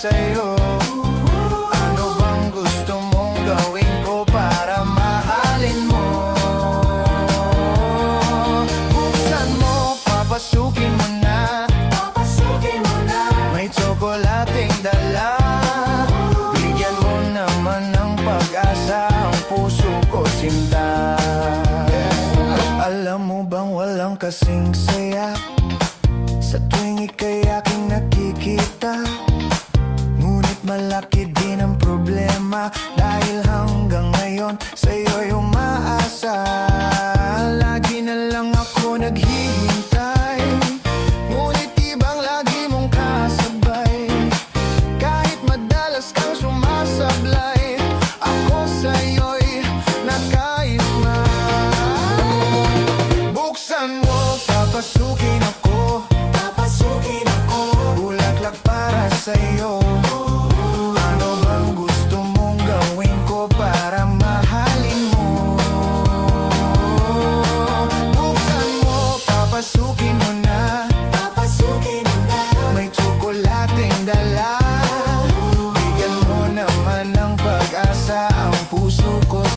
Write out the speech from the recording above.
sa'yo. Ano bang gusto mong gawin ko para mahalin mo? Buksan mo, papasukin mo na. May tsokolating dala. Bigyan mo naman ng pag-asa ang puso ko, sinta. Alam mo bang walang kasing saya sa tuwing ika'y aking nakikita? Ngunit malaki din ang problema dahil hanggang ngayon sa'yo'y umaasa.